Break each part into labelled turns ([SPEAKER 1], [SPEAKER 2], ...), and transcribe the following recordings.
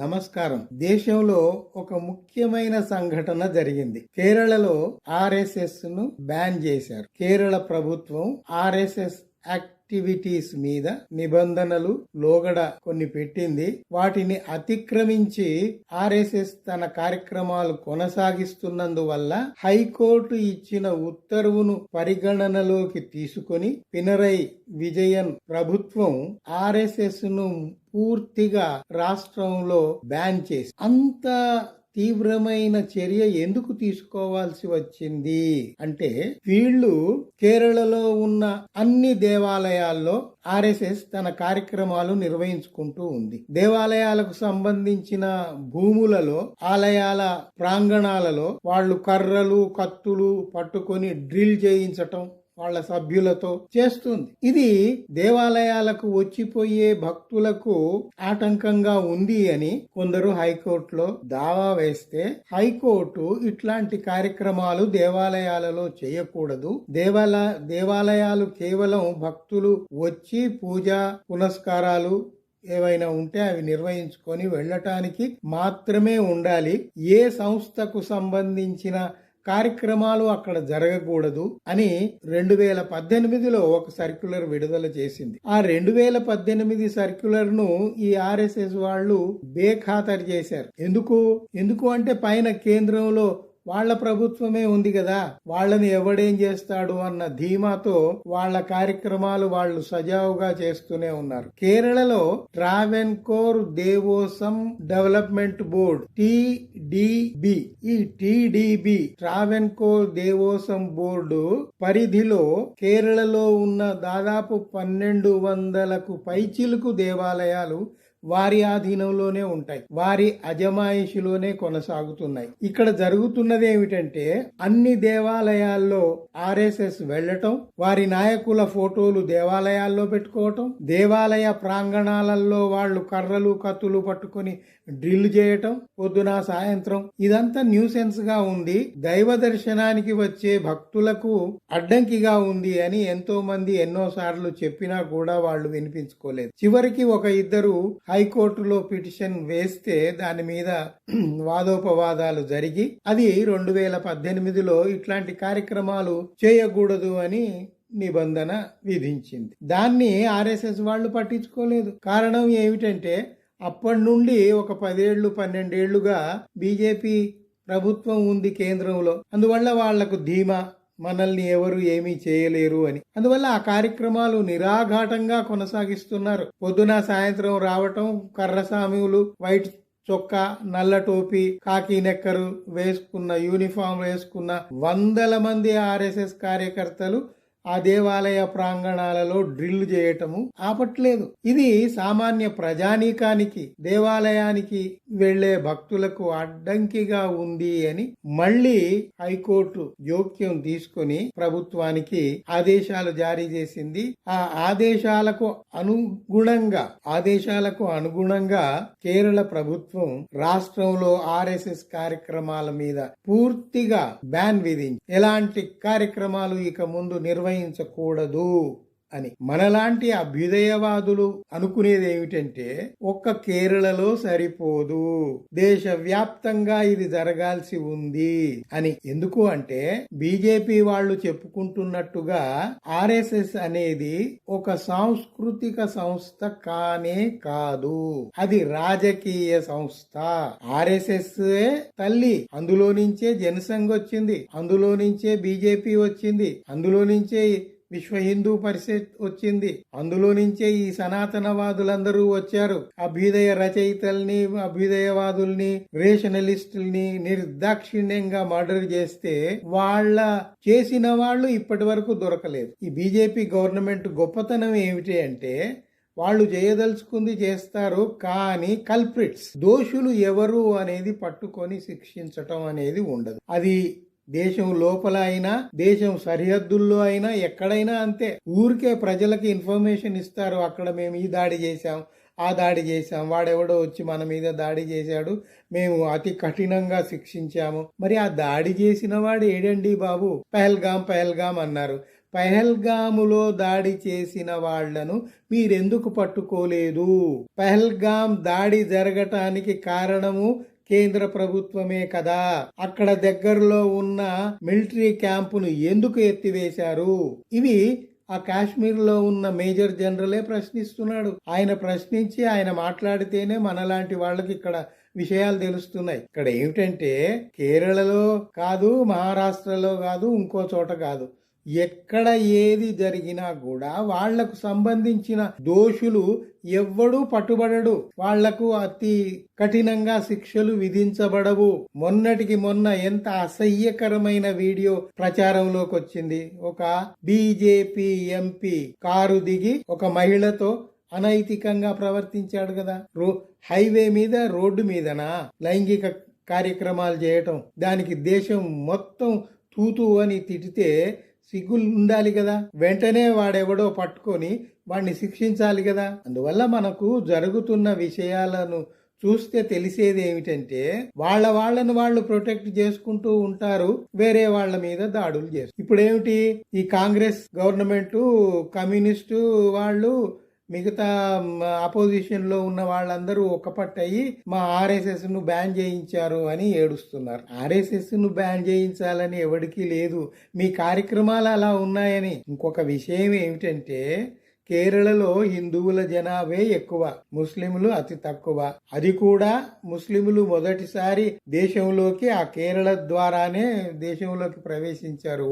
[SPEAKER 1] నమస్కారం. దేశంలో ఒక ముఖ్యమైన సంఘటన జరిగింది. కేరళలో ఆర్ఎస్ఎస్ ను బ్యాన్ చేశారు. కేరళ ప్రభుత్వం ఆర్ఎస్ఎస్ యాక్టివిటీస్ మీద నిబంధనలు లోగడ కొన్ని పెట్టింది. వాటిని అతిక్రమించి ఆర్ఎస్ఎస్ తన కార్యక్రమాలు కొనసాగిస్తున్నందువల్ల హైకోర్టు ఇచ్చిన ఉత్తర్వును పరిగణనలోకి తీసుకొని పినరయి విజయన్ ప్రభుత్వం ఆర్ఎస్ఎస్ ను పూర్తిగా రాష్ట్రంలో బ్యాన్ చేసి అంత తీవ్రమైన చర్య ఎందుకు తీసుకోవాల్సి వచ్చింది అంటే, వీళ్ళు కేరళలో ఉన్న అన్ని దేవాలయాల్లో ఆర్ఎస్ఎస్ తన కార్యక్రమాలు నిర్వహించుకుంటూ ఉంది. దేవాలయాలకు సంబంధించిన భూములలో, ఆలయాల ప్రాంగణాలలో వాళ్ళు కర్రలు కత్తులు పట్టుకొని డ్రిల్ చేయించటం వాళ్ళ సభ్యులతో చేస్తుంది. ఇది దేవాలయాలకు వచ్చిపోయే భక్తులకు ఆటంకంగా ఉంది అని కొందరు హైకోర్టులో దావా వేస్తే, హైకోర్టు ఇట్లాంటి కార్యక్రమాలు దేవాలయాలలో చేయకూడదు, దేవాలయాలు కేవలం భక్తులు వచ్చి పూజ పునస్కారాలు ఏవైనా ఉంటే అవి నిర్వహించుకొని వెళ్ళటానికి మాత్రమే ఉండాలి, ఏ సంస్థకు సంబంధించిన కార్యక్రమాలు అక్కడ జరగకూడదు అని 2018లో ఒక సర్క్యులర్ విడుదల చేసింది. ఆ 2018 సర్క్యులర్ ను ఈ ఆర్ఎస్ఎస్ వాళ్ళు బేఖాతరు చేశారు. ఎందుకు అంటే పైన కేంద్రంలో వాళ్ళ ప్రభుత్వమే ఉంది కదా, వాళ్ళని ఎవడేం చేస్తాడు అన్న ధీమాతో వాళ్ళ కార్యక్రమాలు వాళ్ళు సజావుగా చేస్తూనే ఉన్నారు. కేరళలో ట్రావెన్కోర్ దేవోసం డెవలప్మెంట్ బోర్డ్ TDB, ఈ TDB ట్రావెన్కోర్ దేవోసం బోర్డు పరిధిలో కేరళలో ఉన్న దాదాపు 1200కు పైచిలుకు దేవాలయాలు వారి ఆధీనంలోనే ఉంటాయి, వారి అజమాయిషిలోనే కొనసాగుతున్నాయి. ఇక్కడ జరుగుతున్నది ఏమిటంటే, అన్ని దేవాలయాల్లో ఆర్ఎస్ఎస్ వెళ్లటం, వారి నాయకుల ఫోటోలు దేవాలయాల్లో పెట్టుకోవటం, దేవాలయ ప్రాంగణాలలో వాళ్ళు కర్రలు కత్తులు పట్టుకొని డ్రిల్ చేయటం పొద్దున సాయంత్రం, ఇదంతా న్యూసెన్స్ గా ఉంది, దైవ దర్శనానికి వచ్చే భక్తులకు అడ్డంకిగా ఉంది అని ఎంతో మంది ఎన్నోసార్లు చెప్పినా కూడా వాళ్ళు వినిపించుకోలేదు. చివరికి ఒక ఇద్దరు హైకోర్టులో పిటిషన్ వేస్తే దాని మీద వాదోపవాదాలు జరిగి అది 2018లో ఇట్లాంటి కార్యక్రమాలు చేయకూడదు అని నిబంధన విధించింది. దాన్ని ఆర్ఎస్ఎస్ వాళ్ళు పట్టించుకోలేదు. కారణం ఏమిటంటే, అప్పటి నుండి ఒక 10-12 ఏళ్లుగా బీజేపీ ప్రభుత్వం ఉంది కేంద్రంలో, అందువల్ల వాళ్లకు ధీమా మనల్ని ఎవరు ఏమీ చేయలేరు అని. అందువల్ల ఆ కార్యక్రమాలు నిరాఘాటంగా కొనసాగిస్తున్నారు. పొద్దున సాయంత్రం రావటం, కర్రసామివులు వైట్ చొక్కా నల్ల టోపీ కాకి నెక్కరు వేసుకున్న యూనిఫామ్ వేసుకున్న వందల మంది ఆర్ఎస్ఎస్ కార్యకర్తలు ఆ దేవాలయ ప్రాంగణాలలో డ్రిల్ చేయటము ఆపట్లేదు. ఇది సామాన్య ప్రజానీకానికి, దేవాలయానికి వెళ్లే భక్తులకు అడ్డంకిగా ఉంది అని మళ్లీ హైకోర్టు జోక్యం తీసుకుని ప్రభుత్వానికి ఆదేశాలు జారీ చేసింది. ఆ ఆదేశాలకు అనుగుణంగా కేరళ ప్రభుత్వం రాష్ట్రంలో ఆర్ఎస్ఎస్ కార్యక్రమాల మీద పూర్తిగా బ్యాన్ విధించి ఎలాంటి కార్యక్రమాలు ఇక ముందు నిర్వహించకూడదు అని. మనలాంటి అభ్యుదయవాదులు అనుకునేది ఏమిటంటే, ఒక్క కేరళలో సరిపోదు, దేశవ్యాప్తంగా ఇది జరగాల్సి ఉంది అని. ఎందుకు అంటే, బీజేపీ వాళ్ళు చెప్పుకుంటున్నట్టుగా ఆర్ఎస్ఎస్ అనేది ఒక సాంస్కృతిక సంస్థ కానే కాదు, అది రాజకీయ సంస్థ. ఆర్ఎస్ఎస్ తల్లి, అందులో నుంచే జనసంఘ్ వచ్చింది, అందులో నుంచే బీజేపీ వచ్చింది, అందులో నుంచే విశ్వ హిందూ పరిషత్ వచ్చింది, అందులో నుంచే ఈ సనాతనవాదులందరూ వచ్చారు. అభ్యుదయ రచయితల్ని, అభ్యుదయవాదుల్ని, రేషనలిస్టుల్ని నిర్దాక్షిణ్యంగా మర్డర్ చేస్తే చేసిన వాళ్ళు ఇప్పటి వరకు దొరకలేదు. ఈ బీజేపీ గవర్నమెంట్ గొప్పతనం ఏమిటి అంటే, వాళ్ళు చేయదలుచుకుంది చేస్తారు, కానీ కల్ప్రిట్స్, దోషులు ఎవరు అనేది పట్టుకొని శిక్షించటం అనేది ఉండదు. అది దేశం లోపల అయినా, దేశం సరిహద్దుల్లో అయినా, ఎక్కడైనా అంతే. ఊరికే ప్రజలకి ఇన్ఫర్మేషన్ ఇస్తారు, అక్కడ మేము ఈ దాడి చేశాం, ఆ దాడి చేశాం, వాడెవడో వచ్చి మన మీద దాడి చేశాడు, మేము అతి కఠినంగా శిక్షించాము. మరి ఆ దాడి చేసిన వాడు ఏడండి బాబు? పహల్గాం అన్నారు. పెహల్గాములో దాడి చేసిన వాళ్లను మీరెందుకు పట్టుకోలేదు? పెహల్గాం దాడి జరగటానికి కారణము కేంద్ర ప్రభుత్వమే కదా. అక్కడ దగ్గరలో ఉన్న మిలిటరీ క్యాంపును ఎందుకు ఎత్తివేశారు? ఇవి ఆ కాశ్మీర్ లో ఉన్న మేజర్ జనరలే ప్రశ్నిస్తున్నాడు. ఆయన ప్రశ్నించి ఆయన మాట్లాడితేనే మనలాంటి వాళ్ళకి ఇక్కడ విషయాలు తెలుస్తున్నాయి. ఇక్కడ ఏమిటంటే కేరళలో కాదు, మహారాష్ట్రలో కాదు, ఇంకో చోట కాదు, ఎక్కడ ఏది జరిగినా కూడా వాళ్లకు సంబంధించిన దోషులు ఎవ్వడూ పట్టుబడడు. వాళ్లకు అతి కఠినంగా శిక్షలు విధించబడవు. మొన్నటికి మొన్న ఎంత అసహ్యకరమైన వీడియో ప్రచారంలోకి వచ్చింది. ఒక బీజేపీ ఎంపీ కారు దిగి ఒక మహిళతో అనైతికంగా ప్రవర్తించాడు కదా. హైవే మీద, రోడ్డు మీదనా లైంగిక కార్యక్రమాలు చేయటం, దానికి దేశం మొత్తం తూతూ అని తిడితే సిగ్గులు ఉండాలి కదా. వెంటనే వాడెవడో పట్టుకొని వాడిని శిక్షించాలి కదా. అందువల్ల మనకు జరుగుతున్న విషయాలను చూస్తే తెలిసేది ఏమిటంటే వాళ్ళను వాళ్ళు ప్రొటెక్ట్ చేసుకుంటూ ఉంటారు, వేరే వాళ్ళ మీద దాడులు చేస్తారు. ఇప్పుడు ఏమిటి, ఈ కాంగ్రెస్ గవర్నమెంట్, కమ్యూనిస్టు వాళ్ళు, మిగతా అపోజిషన్ లో ఉన్న వాళ్ళందరూ ఒక్కపట్టయి మా ఆర్ఎస్ఎస్ ను బ్యాన్ చేయించారు అని ఏడుస్తున్నారు. ఆర్ఎస్ఎస్ ను బ్యాన్ చేయించాలని ఎవరికీ లేదు, మీ కార్యక్రమాలు అలా ఉన్నాయని. ఇంకొక విషయం ఏమిటంటే కేరళలో హిందువుల జనాభే ఎక్కువ, ముస్లింలు అతి తక్కువ. అది కూడా ముస్లింలు మొదటిసారి దేశంలోకి ఆ కేరళ ద్వారానే దేశంలోకి ప్రవేశించారు,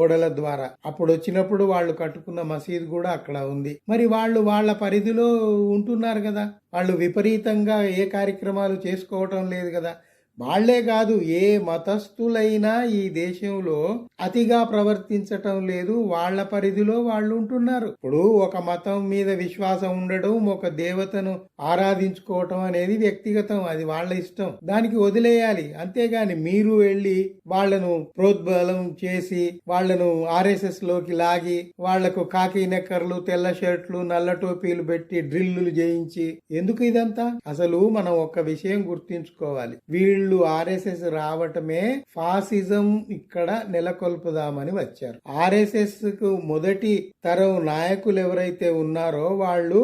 [SPEAKER 1] ఓడల ద్వారా. అప్పుడు వచ్చినప్పుడు వాళ్ళు కట్టుకున్న మసీదు కూడా అక్కడ ఉంది. మరి వాళ్ళు వాళ్ళ పరిధిలో ఉంటున్నారు కదా, వాళ్ళు విపరీతంగా ఏ కార్యక్రమాలు చేసుకోవటం లేదు కదా. వాళ్లే కాదు, ఏ మతస్థులైనా ఈ దేశంలో అతిగా ప్రవర్తించటం లేదు, వాళ్ల పరిధిలో వాళ్ళు ఉంటున్నారు. ఇప్పుడు ఒక మతం మీద విశ్వాసం ఉండడం, ఒక దేవతను ఆరాధించుకోవటం అనేది వ్యక్తిగతం, అది వాళ్ళ ఇష్టం, దానికి వదిలేయాలి. అంతేగాని మీరు వెళ్లి వాళ్లను ప్రోద్బలం చేసి వాళ్లను ఆర్ఎస్ఎస్ లోకి లాగి వాళ్లకు కాకి నెక్కర్లు, తెల్ల షర్ట్లు, నల్ల టోపీలు పెట్టి డ్రిల్లులు చేయించి ఎందుకు ఇదంతా? అసలు మనం ఒక విషయం గుర్తించుకోవాలి, వీళ్ళు ఆర్ఎస్ఎస్ రావటమే ఫాసిజం ఇక్కడ నెలకొల్పుదామని వచ్చారు. ఆర్ఎస్ఎస్ కు మొదటి తరం నాయకులు ఎవరైతే ఉన్నారో వాళ్ళు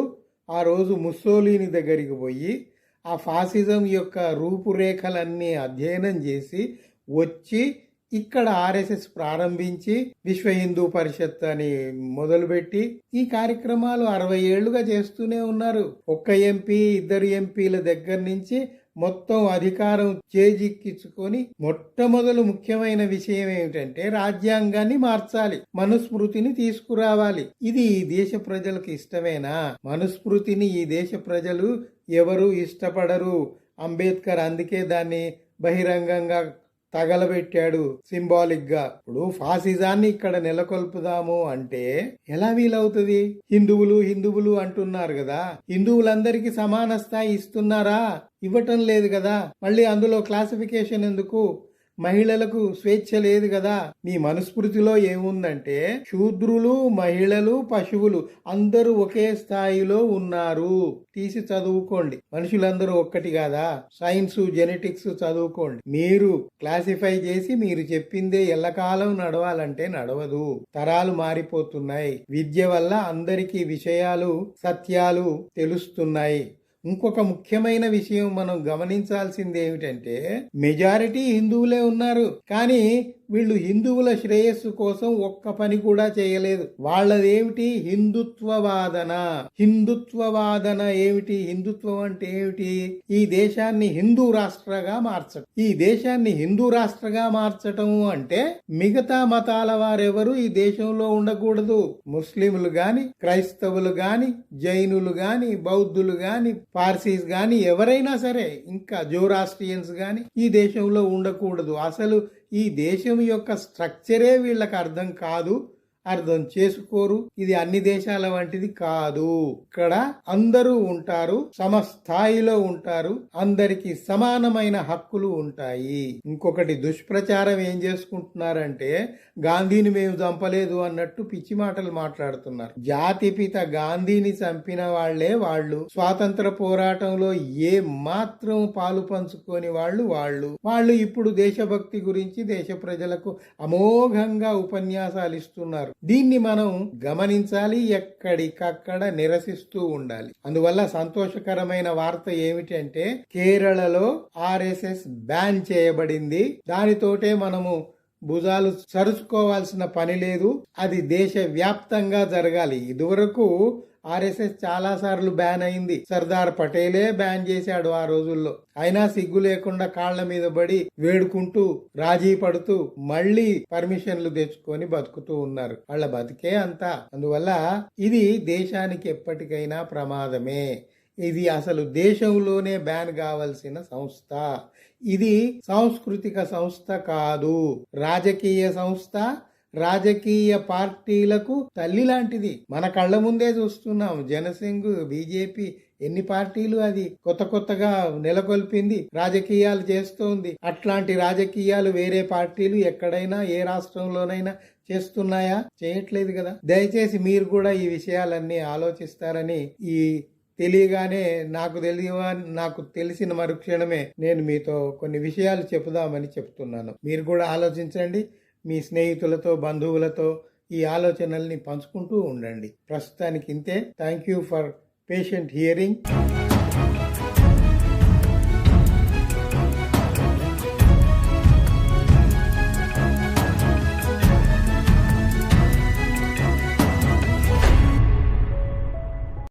[SPEAKER 1] ఆ రోజు ముస్సోలిని దగ్గరికి పోయి ఆ ఫాసిజం యొక్క రూపురేఖలన్నీ అధ్యయనం చేసి వచ్చి ఇక్కడ ఆర్ఎస్ఎస్ ప్రారంభించి విశ్వ హిందూ పరిషత్ అని మొదలుపెట్టి ఈ కార్యక్రమాలు 60 ఏళ్లుగా చేస్తూనే ఉన్నారు. ఒక్క ఎంపీ, 2 ఎంపీల దగ్గర నుంచి మొత్తం అధికారం చేజిక్కించుకొని మొట్టమొదలు ముఖ్యమైన విషయం ఏమిటంటే రాజ్యాంగాన్ని మార్చాలి, మనుస్మృతిని తీసుకురావాలి. ఇది ఈ దేశ ప్రజలకు ఇష్టమేనా? మనుస్మృతిని ఈ దేశ ప్రజలు ఎవరు ఇష్టపడరు. అంబేద్కర్ అందుకే దాన్ని బహిరంగంగా తగలబెట్టాడు సింబాలిక్ గా. ఇప్పుడు ఫాసిజాన్ని ఇక్కడ నెలకొల్పుదాము అంటే ఎలా వీలవుతుంది? హిందువులు అంటున్నారు కదా, హిందువులందరికీ సమాన స్థాయి ఇస్తున్నారా? ఇవ్వటం లేదు కదా. మళ్ళీ అందులో క్లాసిఫికేషన్ ఎందుకు? మహిళలకు స్వేచ్ఛ లేదు కదా. మీ మనుస్మృతిలో ఏముందంటే శూద్రులు, మహిళలు, పశువులు అందరూ ఒకే స్థాయిలో ఉన్నారు. తీసి చదువుకోండి, మనుషులందరూ ఒక్కటి కాదా. సైన్స్, జెనెటిక్స్ చదువుకోండి. మీరు క్లాసిఫై చేసి మీరు చెప్పిందే ఎల్లకాలం నడవాలంటే నడవదు. తరాలు మారిపోతున్నాయి. విద్య వల్ల అందరికీ విషయాలు, సత్యాలు తెలుస్తున్నాయి. ఇంకొక ముఖ్యమైన విషయం మనం గమనించాల్సింది ఏమిటంటే మెజారిటీ హిందువులే ఉన్నారు, కానీ వీళ్ళు హిందువుల శ్రేయస్సు కోసం ఒక్క పని కూడా చేయలేదు. వాళ్ళదేమిటి? హిందుత్వవాదన ఏమిటి? హిందుత్వం అంటే ఏమిటి? ఈ దేశాన్ని హిందూ రాష్ట్రగా మార్చడం. ఈ దేశాన్ని హిందూ రాష్ట్రగా మార్చటం అంటే మిగతా మతాల వారెవరు ఈ దేశంలో ఉండకూడదు. ముస్లింలు గాని, క్రైస్తవులు గాని, జైనులు గాని, బౌద్ధులు గాని, పార్సీస్ గాని, ఎవరైనా సరే, ఇంకా జోరాస్ట్రియన్స్ గాని ఈ దేశంలో ఉండకూడదు. అసలు ఈ దేశం యొక్క స్ట్రక్చరే వీళ్ళకి అర్థం కాదు, అర్థం చేసుకోరు. ఇది అన్ని దేశాల వంటిది కాదు. ఇక్కడ అందరూ ఉంటారు, సమస్థాయిలో ఉంటారు, అందరికి సమానమైన హక్కులు ఉంటాయి. ఇంకొకటి దుష్ప్రచారం ఏం చేసుకుంటున్నారంటే గాంధీని మేము చంపలేదు అన్నట్టు పిచ్చి మాటలు మాట్లాడుతున్నారు. జాతిపిత గాంధీని చంపిన వాళ్లే వాళ్ళు. స్వాతంత్ర పోరాటంలో ఏ మాత్రం పాలు పంచుకొని వాళ్ళు ఇప్పుడు దేశభక్తి గురించి దేశ ప్రజలకు అమోఘంగా ఉపన్యాసాలు ఇస్తున్నారు. దీన్ని మనం గమనించాలి, ఎక్కడికక్కడ నిరసిస్తూ ఉండాలి. అందువల్ల సంతోషకరమైన వార్త ఏమిటంటే కేరళలో RSS బ్యాన్ చేయబడింది. దానితోటే మనము భుజాలు సరుచుకోవాల్సిన పని లేదు. అది దేశ వ్యాప్తంగా జరగాలి. ఇదివరకు RSS చాలా సార్లు బ్యాన్ అయింది. సర్దార్ పటేలే బ్యాన్ చేశాడు ఆ రోజుల్లో. అయినా సిగ్గు లేకుండా కాళ్ల మీద పడి వేడుకుంటూ రాజీ పడుతూ మళ్ళీ పర్మిషన్లు తెచ్చుకొని బతుకుతూ ఉన్నారు. వాళ్ళ బతికే అంతా. అందువల్ల ఇది దేశానికి ఎప్పటికైనా ప్రమాదమే. ఇది అసలు దేశంలోనే బ్యాన్ కావాల్సిన సంస్థ. ఇది సాంస్కృతిక సంస్థ కాదు, రాజకీయ సంస్థ. రాజకీయ పార్టీలకు తల్లి లాంటిది. మన కళ్ళ ముందే చూస్తున్నాం. జనసంఘ్, బీజేపీ ఎన్ని పార్టీలు అది కొత్తగా నెలకొల్పింది, రాజకీయాలు చేస్తోంది. అట్లాంటి రాజకీయాలు వేరే పార్టీలు ఎక్కడైనా ఏ రాష్ట్రంలోనైనా చేస్తున్నాయా? చేయట్లేదు కదా. దయచేసి మీరు కూడా ఈ విషయాలన్నీ ఆలోచిస్తారని ఈ తెలియగానే నాకు తెలిసిన మరుక్షణమే నేను మీతో కొన్ని విషయాలు చెప్పుదామని చెప్తున్నాను. మీరు కూడా ఆలోచించండి. మీ స్నేహితులతో, బంధువులతో ఈ ఆలోచనల్ని పంచుకుంటూ ఉండండి. ప్రస్తుతానికి ఇంతే. Thank you for patient hearing.